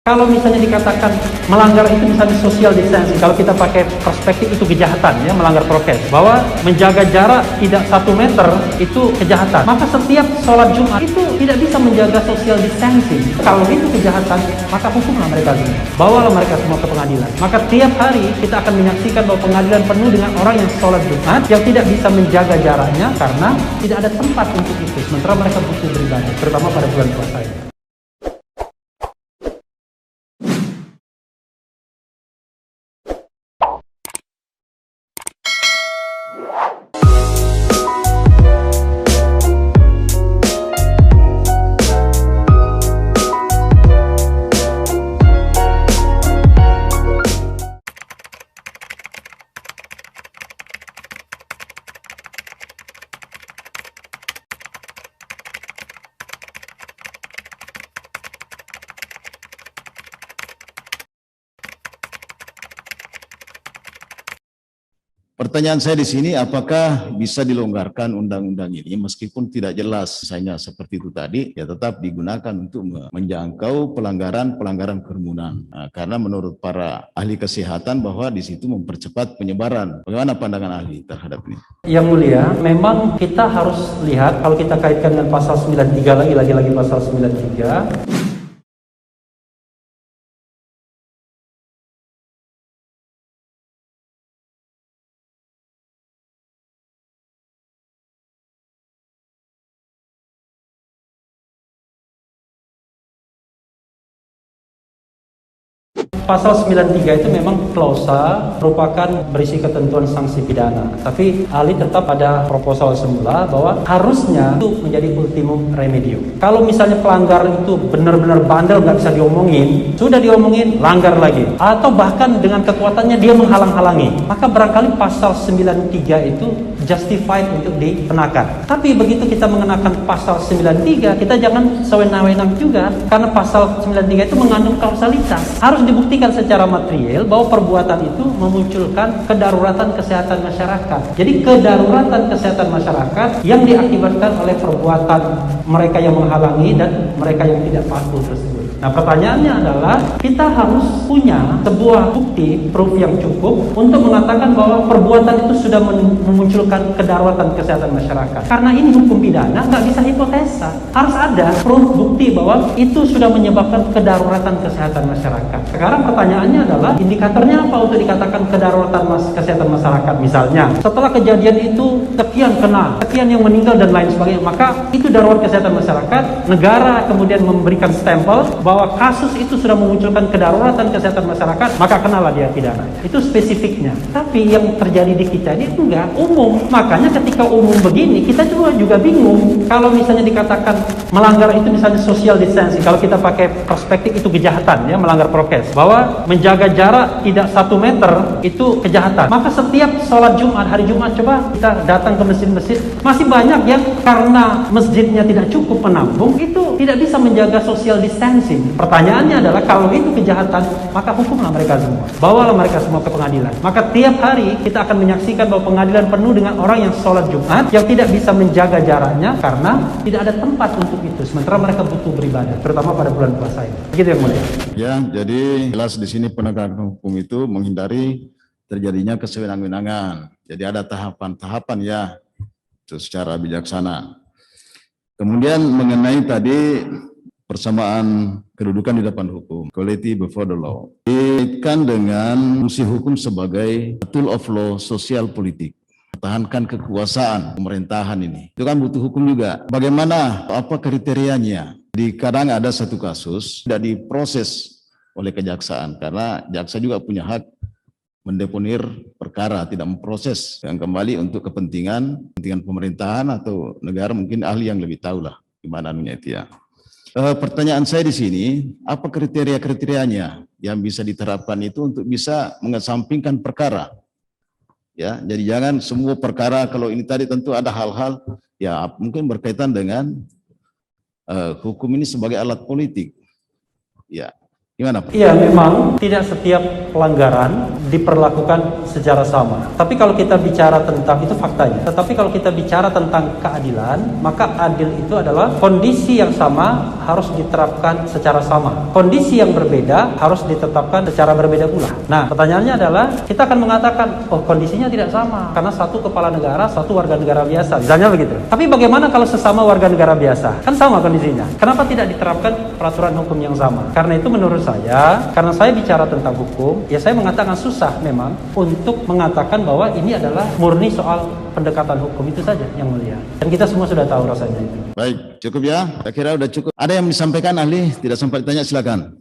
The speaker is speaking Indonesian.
Kalau misalnya dikatakan melanggar itu misalnya social distancing, kalau kita pakai perspektif itu kejahatan ya, melanggar prokes, bahwa menjaga jarak tidak 1 meter itu kejahatan, maka setiap sholat Jumat itu tidak bisa menjaga social distancing. Kalau itu kejahatan, maka hukumlah mereka semua, bawalah mereka semua ke pengadilan. Maka tiap hari kita akan menyaksikan bahwa pengadilan penuh dengan orang yang sholat Jumat yang tidak bisa menjaga jaraknya karena tidak ada tempat untuk itu, sementara mereka butuh beribadah, terutama pada bulan puasa ini. Pertanyaan saya di sini, apakah bisa dilonggarkan undang-undang ini meskipun tidak jelas, misalnya seperti itu tadi, ya tetap digunakan untuk menjangkau pelanggaran kerumunan. Nah, karena menurut para ahli kesehatan bahwa di situ mempercepat penyebaran. Bagaimana pandangan ahli terhadap ini? Yang mulia, memang kita harus lihat kalau kita kaitkan dengan pasal 93 lagi pasal 93. Pasal 93 itu memang klausa merupakan berisi ketentuan sanksi pidana. Tapi ahli tetap pada proposal semula bahwa harusnya itu menjadi ultimum remedium. Kalau misalnya pelanggar itu benar-benar bandel, nggak bisa diomongin, sudah diomongin, langgar lagi. Atau bahkan dengan kekuatannya dia menghalang-halangi. Maka barangkali pasal 93 itu justified untuk dikenakan. Tapi begitu kita mengenakan pasal 93, kita jangan sewenang-wenang juga. Karena pasal 93 itu mengandung kausalitas. Harus dibuktikan secara material bahwa perbuatan itu memunculkan kedaruratan kesehatan masyarakat. Jadi kedaruratan kesehatan masyarakat yang diakibatkan oleh perbuatan mereka yang menghalangi dan mereka yang tidak patuh tersebut. Nah, pertanyaannya adalah kita harus punya sebuah bukti, proof yang cukup untuk mengatakan bahwa perbuatan itu sudah memunculkan kedaruratan kesehatan masyarakat. Karena ini hukum pidana, nggak bisa hipotesa. Harus ada proof bukti bahwa itu sudah menyebabkan kedaruratan kesehatan masyarakat. Sekarang pertanyaannya adalah indikatornya apa untuk dikatakan kedaruratan kesehatan masyarakat? Misalnya, setelah kejadian itu sekian kena, sekian yang meninggal dan lain sebagainya, maka itu darurat kesehatan masyarakat. Negara kemudian memberikan stempel bahwa kasus itu sudah memunculkan kedaruratan kesehatan masyarakat, maka kenalah dia pidana. Itu spesifiknya. Tapi yang terjadi di kita ini enggak umum. Makanya ketika umum begini, kita juga bingung. Kalau misalnya dikatakan melanggar itu misalnya social distancing, kalau kita pakai perspektif itu kejahatan ya, melanggar prokes, bahwa menjaga jarak tidak 1 meter itu kejahatan. Maka setiap sholat Jumat, hari Jumat, coba kita datang ke masjid-masjid, masih banyak yang karena masjidnya tidak cukup menampung, itu tidak bisa menjaga social distancing. Pertanyaannya adalah kalau itu kejahatan, maka hukumlah mereka semua, bawalah mereka semua ke pengadilan. Maka tiap hari kita akan menyaksikan bahwa pengadilan penuh dengan orang yang sholat Jumat yang tidak bisa menjaga jaraknya karena tidak ada tempat untuk itu, sementara mereka butuh beribadah, terutama pada bulan puasa ini. Begitu yang mulia. Ya, jadi jelas di sini penegakan hukum itu menghindari terjadinya kesewenang-wenangan. Jadi ada tahapan-tahapan ya, itu secara bijaksana. Kemudian mengenai tadi persamaan kedudukan di depan hukum, equality before the law, dikaitkan dengan fungsi hukum sebagai tool of law sosial politik, pertahankan kekuasaan pemerintahan ini. Itu kan butuh hukum juga. Bagaimana, apa kriterianya? Di kadang ada satu kasus tidak diproses oleh kejaksaan karena jaksa juga punya hak mendeponir perkara, tidak memproses yang kembali untuk kepentingan pemerintahan atau negara, mungkin ahli yang lebih tahu lah gimana itu ya. Pertanyaan saya di sini, apa kriteria-kriterianya yang bisa diterapkan itu untuk bisa mengesampingkan perkara? Ya, jadi jangan semua perkara, kalau ini tadi tentu ada hal-hal ya mungkin berkaitan dengan hukum ini sebagai alat politik. Ya, Gimana Pak? Iya, memang tidak setiap pelanggaran diperlakukan secara sama. Tapi kalau kita bicara tentang itu faktanya. Tetapi kalau kita bicara tentang keadilan, maka adil itu adalah kondisi yang sama harus diterapkan secara sama. Kondisi yang berbeda harus ditetapkan secara berbeda pula. Nah, pertanyaannya adalah kita akan mengatakan, oh kondisinya tidak sama karena satu kepala negara, satu warga negara biasa. Misalnya begitu. Tapi bagaimana kalau sesama warga negara biasa? Kan sama kondisinya. Kenapa tidak diterapkan peraturan hukum yang sama? Karena itu menurut saya, karena saya bicara tentang hukum, ya saya mengatakan susah memang untuk mengatakan bahwa ini adalah murni soal pendekatan hukum, itu saja yang mulia. Dan kita semua sudah tahu rasanya itu. Baik, cukup ya. Saya kira sudah cukup. Ada yang disampaikan ahli? Tidak sempat ditanya, silakan.